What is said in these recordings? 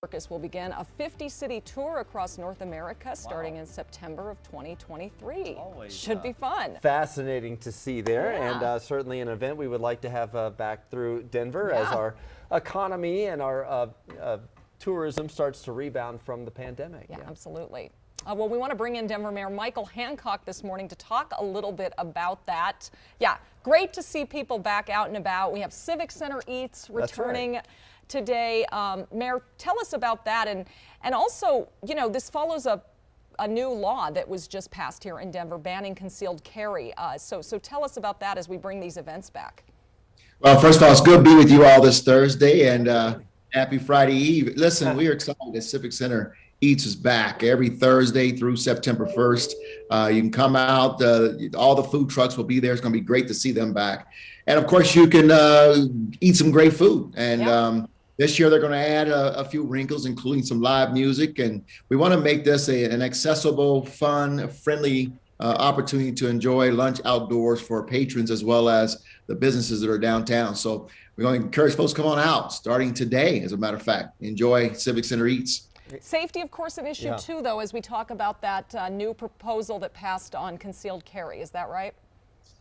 Circus will begin a 50-city tour across North America starting in September of 2023. Should be fun. Fascinating to see there, Yeah. and certainly an event we would like to have back through Denver as our economy and our tourism starts to rebound from the pandemic. Yeah, absolutely. Well, we want to bring in Denver Mayor Michael Hancock this morning to talk a little bit about that. Yeah, great to see people back out and about. We have Civic Center Eats returning today. Mayor, tell us about that. And also, you know, this follows a new law that was just passed here in Denver banning concealed carry. So tell us about that as we bring these events back. Well, first of all, it's good to be with you all this Thursday, and happy Friday Eve. Listen, we are excited that Civic Center Eats is back every Thursday through September 1st. You can come out. All the food trucks will be there. It's going to be great to see them back. And of course, you can eat some great food. And this year, they're going to add a few wrinkles, including some live music. And we want to make this an accessible, fun, friendly opportunity to enjoy lunch outdoors for patrons as well as the businesses that are downtown. So we're going to encourage folks to come on out starting today, as a matter of fact. Enjoy Civic Center Eats. Safety, of course, an issue too, though, as we talk about that new proposal that passed on concealed carry. Is that right?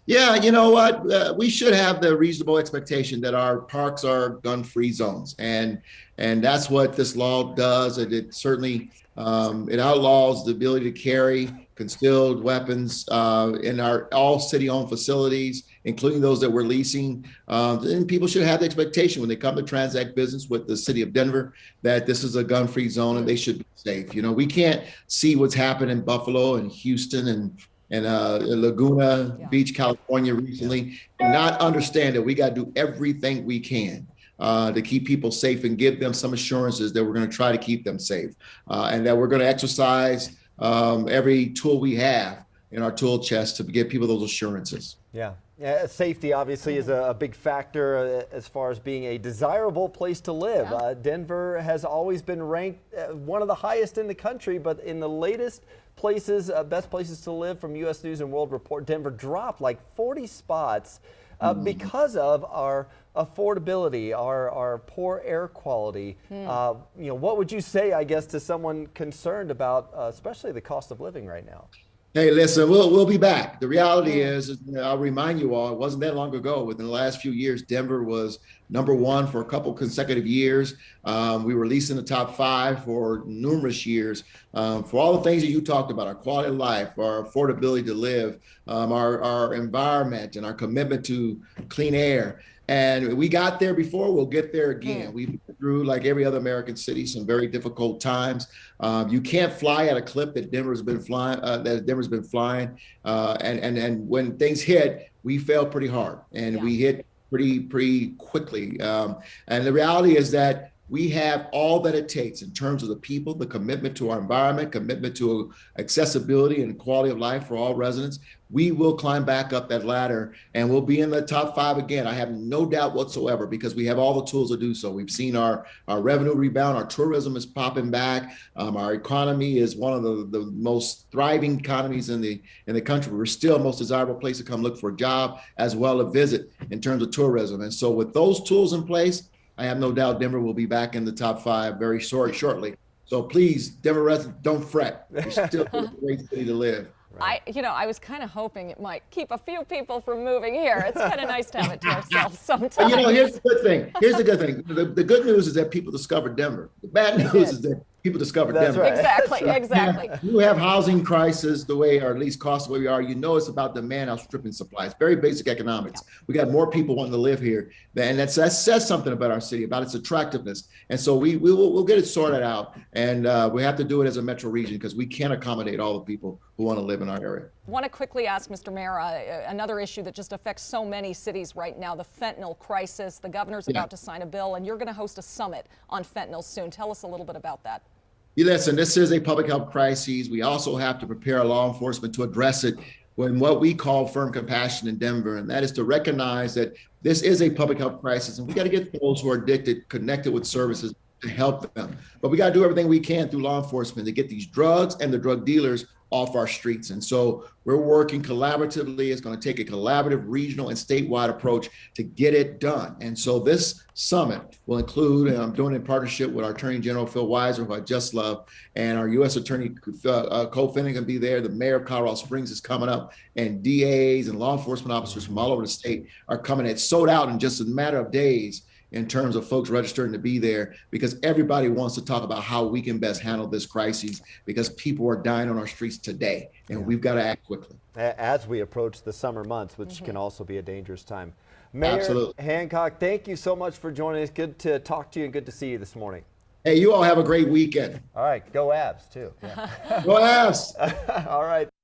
Yeah, you know what? We should have the reasonable expectation that our parks are gun-free zones, and that's what this law does. It certainly it outlaws the ability to carry concealed weapons in our all city-owned facilities, including those that we're leasing. And people should have the expectation when they come to transact business with the city of Denver that this is a gun-free zone and they should be safe. You know, we can't see what's happened in Buffalo and Houston and Laguna Beach, California recently, and not understand that we got to do everything we can to keep people safe and give them some assurances that we're going to try to keep them safe and that we're going to exercise every tool we have in our tool chest to give people those assurances. Yeah, safety obviously is a big factor as far as being a desirable place to live. Denver has always been ranked one of the highest in the country, but in the latest places, best places to live from U.S. News and World Report, Denver dropped like 40 spots because of our affordability, our poor air quality. You know, what would you say, I guess, to someone concerned about especially the cost of living right now? Hey, listen, we'll be back. The reality is, I'll remind you all, it wasn't that long ago. Within the last few years, Denver was #1 for a couple consecutive years. We were at least in the top 5 for numerous years. For all the things that you talked about, our quality of life, our affordability to live, our environment, and our commitment to clean air. And we got there before, we'll get there again. We've been through, like every other American city, some very difficult times. You can't fly at a clip that Denver's been flying, and when things hit, we fell pretty hard, and we hit pretty quickly. And the reality is that we have all that it takes in terms of the people, the commitment to our environment, commitment to accessibility and quality of life for all residents. We will climb back up that ladder and we'll be in the top 5 again. I have no doubt whatsoever because we have all the tools to do so. We've seen our revenue rebound, our tourism is popping back. Our economy is one of the most thriving economies in the country. We're still the most desirable place to come look for a job as well as visit in terms of tourism. And so with those tools in place, I have no doubt Denver will be back in the top 5 very shortly. So please, Denver residents, don't fret. It's still a great city to live. I was kind of hoping it might keep a few people from moving here. It's kind of nice to have it to ourselves sometimes. You know, here's the good thing. The good news is that people discovered Denver. The bad news is that people discovered Denver. Right. Exactly. You have housing crisis the way, or at least cost the way we are. You know, it's about demand outstripping supply. It's very basic economics. We got more people wanting to live here, and that says something about our city, about its attractiveness. And so we'll get it sorted out, and we have to do it as a metro region because we can't accommodate all the people who want to live in our area. I want to quickly ask Mr. Mayor, another issue that just affects so many cities right now, the fentanyl crisis. The governor's about to sign a bill, and you're going to host a summit on fentanyl soon. Tell us a little bit about that. Listen, this is a public health crisis. We also have to prepare law enforcement to address it when what we call firm compassion in Denver, and that is to recognize that this is a public health crisis, and we got to get those who are addicted connected with services to help them. But we got to do everything we can through law enforcement to get these drugs and the drug dealers off our streets. And so we're working collaboratively. It's going to take a collaborative regional and statewide approach to get it done. And so this summit will include, and I'm doing it in partnership with our Attorney General Phil Weiser, who I just love, and our U.S. Attorney Cole Finnegan be there. The mayor of Colorado Springs is coming up, and DAs and law enforcement officers from all over the state are coming. It's sold out in just a matter of days in terms of folks registering to be there, because everybody wants to talk about how we can best handle this crisis, because people are dying on our streets today, and we've got to act quickly. As we approach the summer months, which can also be a dangerous time. Mayor Absolutely. Hancock, thank you so much for joining us. Good to talk to you and good to see you this morning. Hey, you all have a great weekend. All right, go Avs too. Yeah. Go Avs. All right.